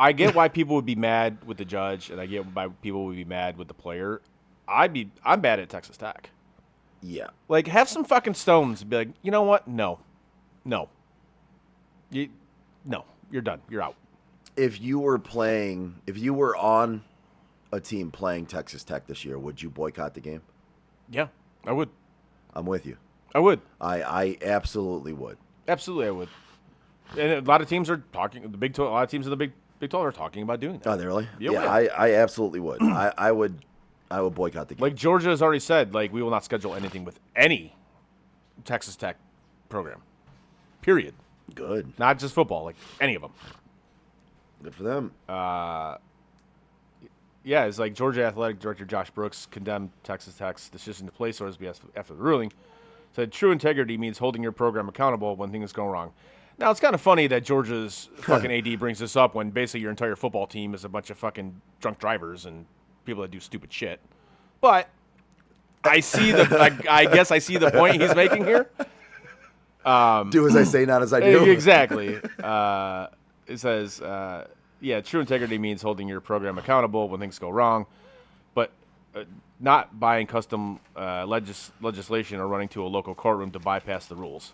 I get why people would be mad with the judge, and I get why people would be mad with the player. I'm mad at Texas Tech. Yeah. Like, have some fucking stones and be like, you know what? No. No, you're done. You're out. If you were on a team playing Texas Tech this year, would you boycott the game? Yeah, I would. I'm with you. I would. I absolutely would. Absolutely, I would. And a lot of teams are talking. A lot of teams in the Big 12 are talking about doing that. Oh, they really? Yeah, Yeah, I absolutely would. I would boycott the game. Like Georgia has already said, like we will not schedule anything with any Texas Tech program. Period. Good. Not just football, like any of them. Good for them. Yeah, it's like Georgia Athletic Director Josh Brooks condemned Texas Tech's decision to play Sorsby after the ruling. Said true integrity means holding your program accountable when things go wrong. Now, it's kind of funny that Georgia's fucking AD brings this up when basically your entire football team is a bunch of fucking drunk drivers and people that do stupid shit. But I see I guess I see the point he's making here. Do as I say, not as I do. Exactly. It says, yeah, true integrity means holding your program accountable when things go wrong, but not buying custom legislation or running to a local courtroom to bypass the rules.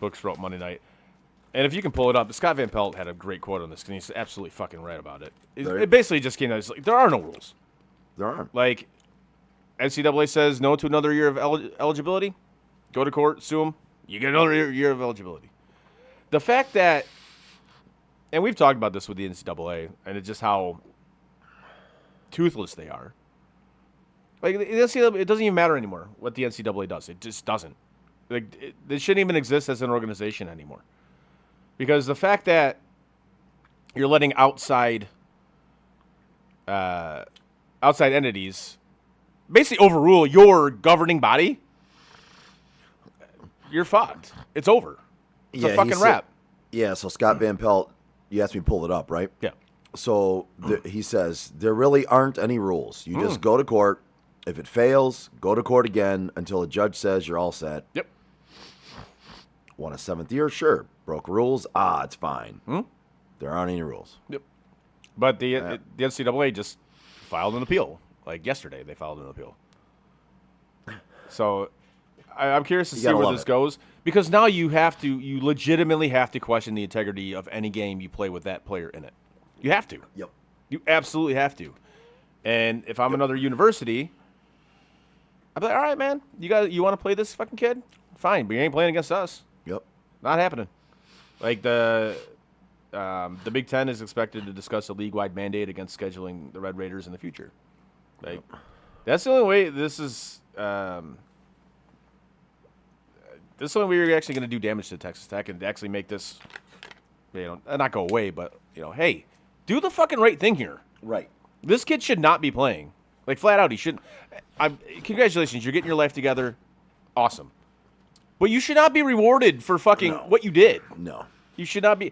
Brooks wrote Monday night. And if you can pull it up, Scott Van Pelt had a great quote on this, and he's absolutely fucking right about it. It basically just came out, it's like, there are no rules. There aren't. Like, NCAA says no to another year of eligibility, go to court, sue them, you get another year of eligibility. The fact that, and we've talked about this with the NCAA, and it's just how toothless they are. Like, the NCAA, it doesn't even matter anymore what the NCAA does. It just doesn't. Like, they shouldn't even exist as an organization anymore. Because the fact that you're letting outside entities basically overrule your governing body, you're fucked. It's over. It's a fucking wrap. Yeah, so Scott Van Pelt, you asked me to pull it up, right? Yeah. So he says, there really aren't any rules. You just go to court. If it fails, go to court again until a judge says you're all set. Yep. Won a seventh year? Sure. Broke rules? It's fine. There aren't any rules. Yep. But the NCAA just filed an appeal. Like yesterday, they filed an appeal. So I'm curious to see where this goes. Because now you legitimately have to question the integrity of any game you play with that player in it. You have to. Yep. You absolutely have to. And if I'm another university, I'd be like, all right, man, you want to play this fucking kid? Fine, but you ain't playing against us. Yep. Not happening. Like the Big Ten is expected to discuss a league-wide mandate against scheduling the Red Raiders in the future. Like, that's the only way this is. This is the only way you're actually going to do damage to Texas Tech and actually make this, not go away, but hey, do the fucking right thing here. Right. This kid should not be playing. Like, flat out, he shouldn't. Congratulations, you're getting your life together. Awesome. But you should not be rewarded for fucking what you did. No. You should not be.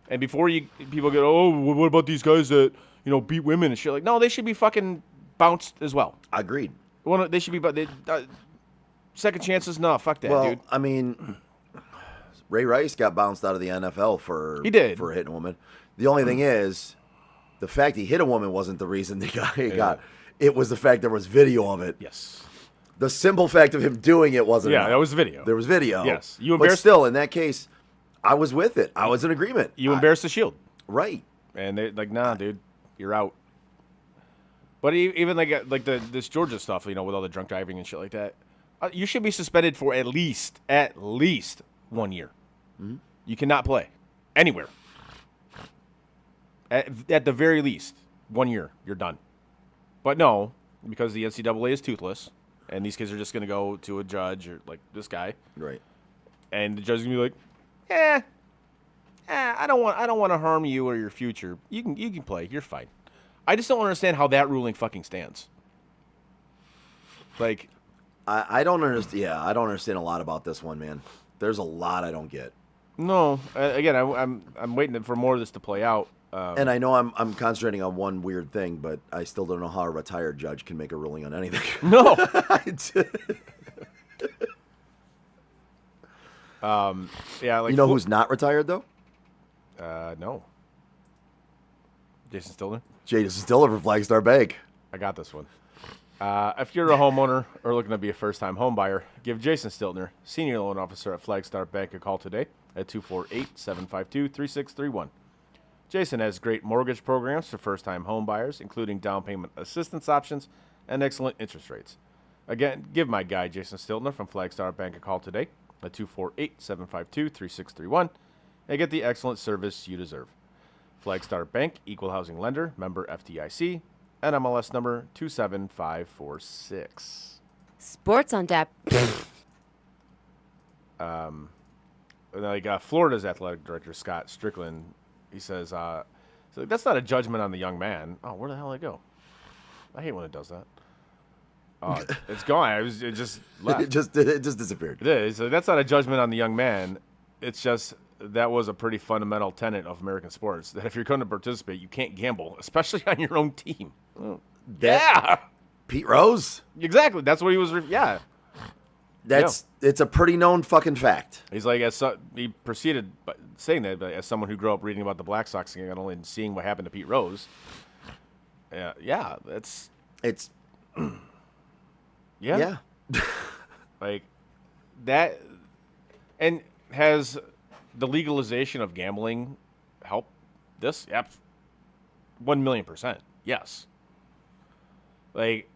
And before people go, oh, what about these guys that, beat women and shit? Like, no, they should be fucking bounced as well. Agreed. They should be, second chances? No, fuck that, dude. I mean, Ray Rice got bounced out of the NFL for hitting a woman. The only thing is, the fact he hit a woman wasn't the reason he got. It was the fact there was video of it. Yes. The simple fact of him doing it wasn't enough. That was video. There was video. Yes. But still, in that case, I was with it. I was in agreement. You embarrassed the Shield. Right. And they're like, nah, dude, you're out. But even like this Georgia stuff, with all the drunk driving and shit like that, you should be suspended for at least 1 year. Mm-hmm. You cannot play anywhere. At the very least, 1 year, you're done. But no, because the NCAA is toothless, and these kids are just going to go to a judge or like this guy, right? And the judge is going to be like, I don't want to harm you or your future. You can play. You're fine. I just don't understand how that ruling fucking stands. Like, I don't understand. Yeah, I don't understand a lot about this one, man. There's a lot I don't get. No, again, I'm waiting for more of this to play out. And I know I'm concentrating on one weird thing, but I still don't know how a retired judge can make a ruling on anything. No. Yeah, like who's not retired though? No. Jason Stillner. Jason Stiller for Flagstar Bank. I got this one. If you're a homeowner or looking to be a first-time home buyer, give Jason Stiltner, Senior Loan Officer at Flagstar Bank, a call today at 248-752-3631. Jason has great mortgage programs for first-time home buyers, including down payment assistance options and excellent interest rates. Again, give my guy Jason Stiltner from Flagstar Bank a call today at 248-752-3631 and get the excellent service you deserve. Flagstar Bank, Equal Housing Lender, member FDIC, NMLS number 27546. Sports on tap. Florida's athletic director, Scott Strickland, he says, that's not a judgment on the young man. Oh, where the hell did it go? I hate when it does that. Oh, it's gone. It just left. It just disappeared. It is. So that's not a judgment on the young man. It's just that was a pretty fundamental tenet of American sports, that if you're going to participate, you can't gamble, especially on your own team. Yeah. Pete Rose? Exactly. That's what he was. It's a pretty known fucking fact. He's like, he proceeded by saying that, but as someone who grew up reading about the Black Sox and not only seeing what happened to Pete Rose. It's yeah. Like that. And has the legalization of gambling helped this? Yep. 1,000,000%. Yes. Like,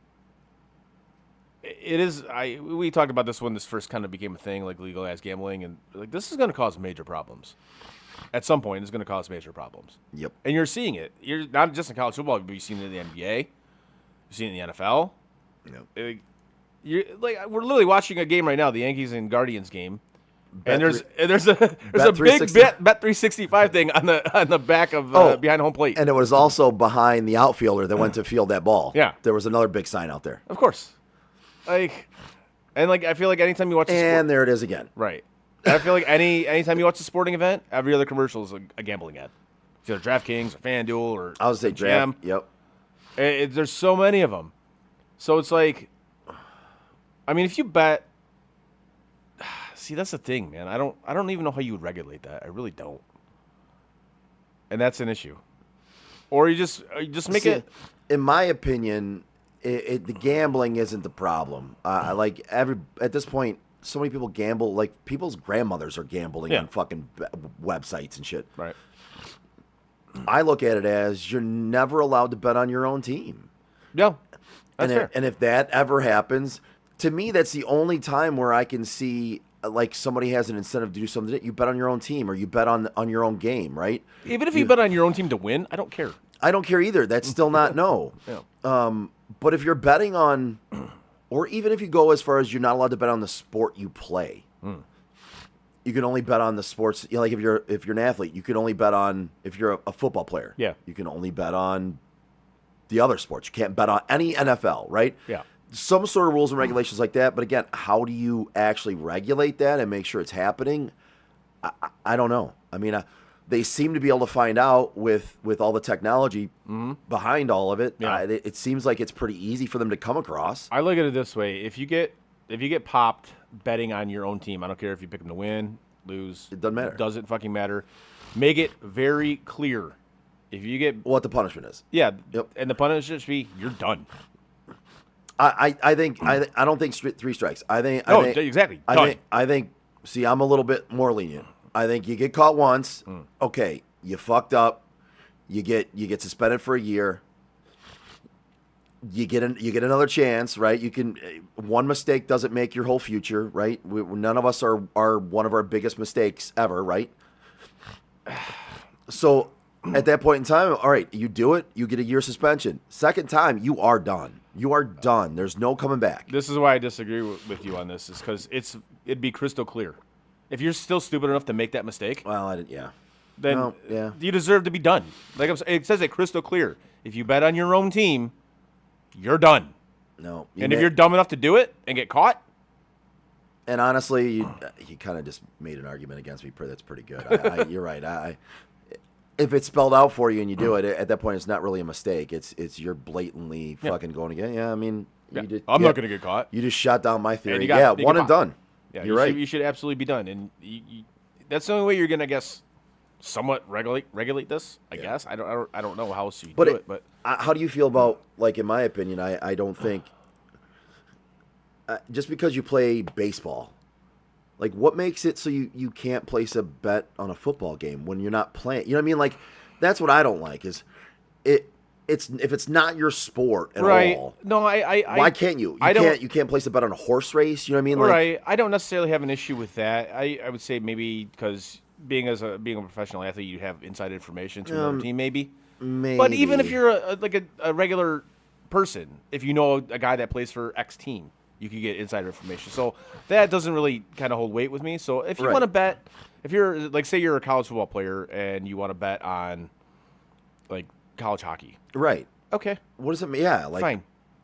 it is. We talked about this when this first kind of became a thing, like legalized gambling, and like this is going to cause major problems. At some point, it's going to cause major problems. Yep. And you're seeing it. You're not just in college football, but you've seen it in the NBA. You've seen it in the NFL. Yep. We're literally watching a game right now, the Yankees and Guardians game. And there's a big Bet365 thing on the back of behind home plate. And it was also behind the outfielder that went to field that ball. Yeah. There was another big sign out there. Of course. I feel like anytime you watch there it is again. Right. I feel like anytime you watch a sporting event, every other commercial is a gambling ad. It's either DraftKings or FanDuel or I would say Jam. Yep. There's so many of them. So it's like, I mean, if you bet, see, that's the thing, man. I don't even know how you would regulate that. I really don't. And that's an issue. Or you just make it. In my opinion, the gambling isn't the problem. At this point, so many people gamble. Like people's grandmothers are gambling on fucking websites and shit. Right. I look at it as you're never allowed to bet on your own team. No. That's fair. And if that ever happens, to me, that's the only time where I can see like somebody has an incentive to do something. You bet on your own team or you bet on your own game, right? Even if you bet on your own team to win, I don't care. I don't care either. That's still not no. Yeah. But if you're betting on, or even if you go as far as you're not allowed to bet on the sport you play, you can only bet on the sports. Like if you're an athlete, you can only bet on if you're a football player. Yeah. You can only bet on the other sports. You can't bet on any NFL, right? Yeah. Some sort of rules and regulations like that. But again, how do you actually regulate that and make sure it's happening? I don't know. I mean, they seem to be able to find out with all the technology behind all of it. Yeah. It seems like it's pretty easy for them to come across. I look at it this way: if you get popped betting on your own team, I don't care if you pick them to win, lose. It doesn't matter. It doesn't fucking matter. Make it very clear. If you get what the punishment is. Yeah. Yep. And the punishment should be you're done. I don't think 3 strikes. Exactly. I think. See, I'm a little bit more lenient. I think you get caught once. Okay, you fucked up. You get suspended for a year. You get another chance, right? You can. One mistake doesn't make your whole future, right? None of us are one of our biggest mistakes ever, right? So at that point in time, all right, you do it. You get a year suspension. Second time, you are done. You are done. There's no coming back. This is why I disagree with you on this, is because it'd be crystal clear. If you're still stupid enough to make that mistake, then you deserve to be done. Like it says it crystal clear. If you bet on your own team, you're done. No. And if you're dumb enough to do it and get caught, and honestly, you kind of just made an argument against me. That's pretty good. You're right. If it's spelled out for you and you do it, at that point, it's not really a mistake. It's you're blatantly fucking going again. Yeah, I mean, I'm not going to get caught. You just shot down my theory. And one and done. Yeah, you're right. You should absolutely be done, and that's the only way you're going to, I guess, somewhat regulate this. I guess I don't know how else you But do it. But how do you feel about, like, in my opinion, I don't think just because you play baseball, like, what makes it so you can't place a bet on a football game when you're not playing? You know what I mean? Like, that's what I don't like is it's if it's not your sport at all. No, why can't you? You can't place a bet on a horse race. You know what I mean? Like, Right. I don't necessarily have an issue with that. I would say maybe because being a professional athlete, you have inside information to another team, maybe. Maybe. But even if you're a regular person, if you know a guy that plays for X team, you can get insider information. So that doesn't really kind of hold weight with me. So if you want to bet, if you're like, say you're a college football player and you want to bet on like college hockey, right? Okay. What does it mean? Yeah, like, fine.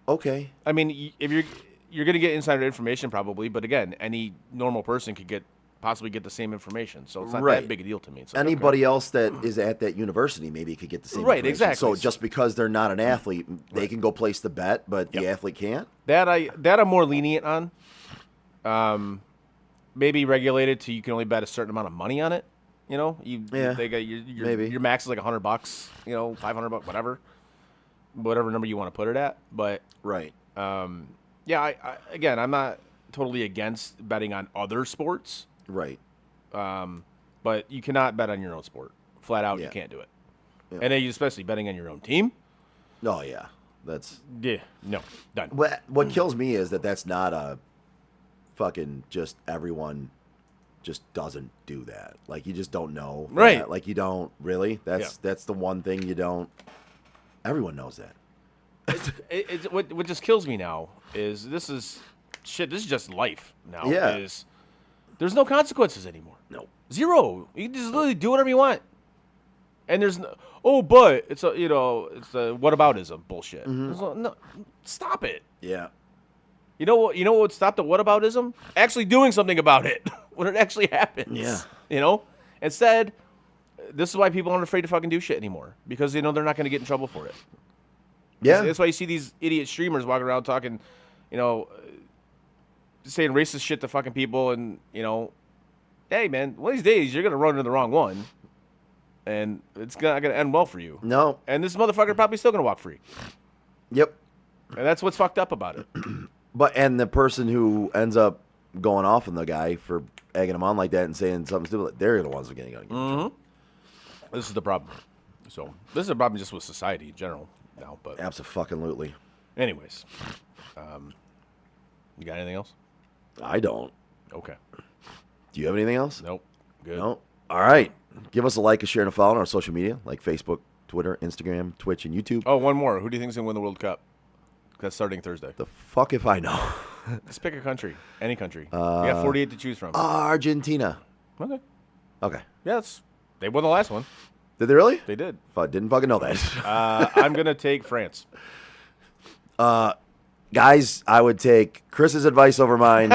Okay. I mean, if you're going to get insider information probably, but again, any normal person could possibly get the same information. So it's not that big a deal to me. It's like, anybody else that is at that university maybe could get the same Right, information. exactly. So just because they're not an athlete, they can go place the bet, but the athlete can't? That I'm more lenient on. Maybe regulated to you can only bet a certain amount of money on it. You know, they got your max is like $100, you know, $500, whatever number you want to put it at. But right, I again, I'm not totally against betting on other sports, right? But you cannot bet on your own sport, flat out. You can't do it, and then especially betting on your own team. Oh yeah, that's no done. What kills me is that's not a fucking just everyone. Just doesn't do that. Like, you just don't know, right? That. Like, you don't really. That's the one thing you don't. Everyone knows that. What just kills me now is this is just life now. Yeah. There's no consequences anymore. No. Zero. You can just literally do whatever you want. And there's no. But it's a whataboutism bullshit. Mm-hmm. No, stop it. Yeah. You know what would stop the whataboutism? Actually doing something about it when it actually happens. Yeah. You know? Instead, this is why people aren't afraid to fucking do shit anymore. Because they know they're not going to get in trouble for it. Yeah. That's why you see these idiot streamers walking around talking, you know, saying racist shit to fucking people and, you know, hey, man, one of these days you're going to run into the wrong one. And it's not going to end well for you. No. And this motherfucker probably still going to walk free. Yep. And that's what's fucked up about it. And the person who ends up going off on the guy for egging him on like that and saying something stupid, they're the ones who are getting Mm-hmm. This is the problem. So this is a problem just with society in general now. But absolutely. Anyways, you got anything else? I don't. Okay. Do you have anything else? Nope. Good. No. All right. Give us a like, a share, and a follow on our social media like Facebook, Twitter, Instagram, Twitch, and YouTube. Oh, one more. Who do you think's gonna win the World Cup? That's starting Thursday. The fuck if I know. Just pick a country. Any country. You got 48 to choose from. Argentina. Okay. Okay. Yeah, they won the last one. Did they really? They did. Didn't fucking know that. I'm going to take France. Guys, I would take Chris's advice over mine.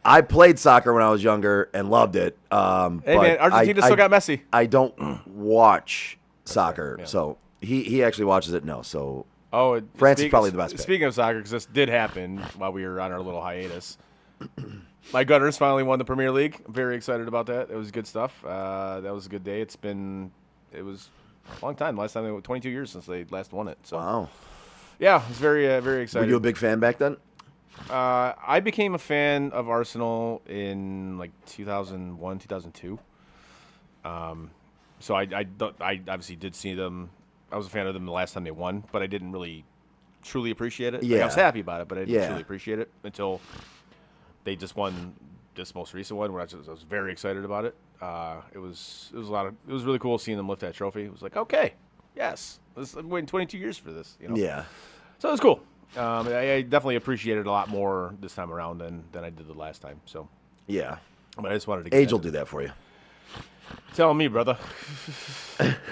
I played soccer when I was younger and loved it. Hey, man, Argentina still got Messi. I don't watch soccer, so he actually watches it now. So France is probably the best pick. Speaking of soccer, because this did happen while we were on our little hiatus, my Gunners finally won the Premier League. I'm very excited about that. It was good stuff. That was a good day. It was a long time. Last time, 22 years since they last won it. So. Wow. Yeah, I was very, very excited. Were you a big fan back then? I became a fan of Arsenal in like 2001, 2002. So I obviously did see them. I was a fan of them the last time they won, but I didn't really truly appreciate it. Yeah. Like, I was happy about it, but I didn't truly appreciate it until they just won this most recent one, where I was very excited about it. It was really cool seeing them lift that trophy. It was like, okay, yes, I've been waiting 22 years for this. You know? Yeah. So it was cool. I definitely appreciated it a lot more this time around than I did the last time. So yeah, but I just wanted to get Age will do that for you. Telling me, brother.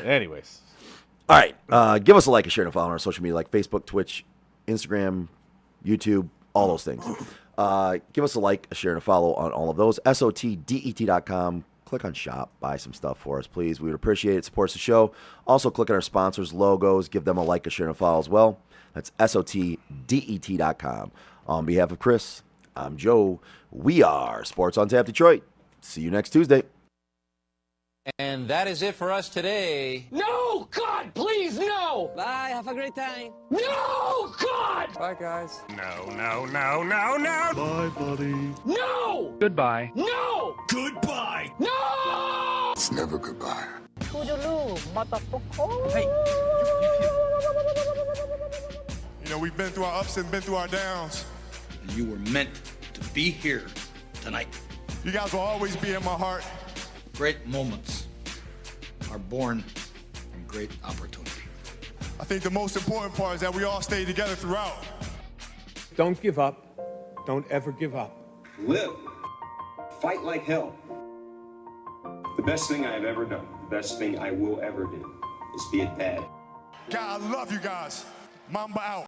Anyways. All right. Give us a like, a share, and a follow on our social media like Facebook, Twitch, Instagram, YouTube, all those things. Give us a like, a share, and a follow on all of those. SOTDET.com. Click on shop. Buy some stuff for us, please. We would appreciate it. Supports the show. Also, click on our sponsors' logos. Give them a like, a share, and a follow as well. That's SOTDET.com. On behalf of Chris, I'm Joe. We are Sports on Tap Detroit. See you next Tuesday. And that is it for us today. No! God, please, no! Bye, have a great time. No! God! Bye, guys. No, no, no, no, no! Bye, buddy. No! Goodbye. No! Goodbye. No! It's never goodbye. You know, we've been through our ups and been through our downs. You were meant to be here tonight. You guys will always be in my heart. Great moments are born from great opportunity. I think the most important part is that we all stay together throughout. Don't give up. Don't ever give up. Live. Fight like hell. The best thing I have ever done, the best thing I will ever do, is be a dad. God, I love you guys. Mamba out.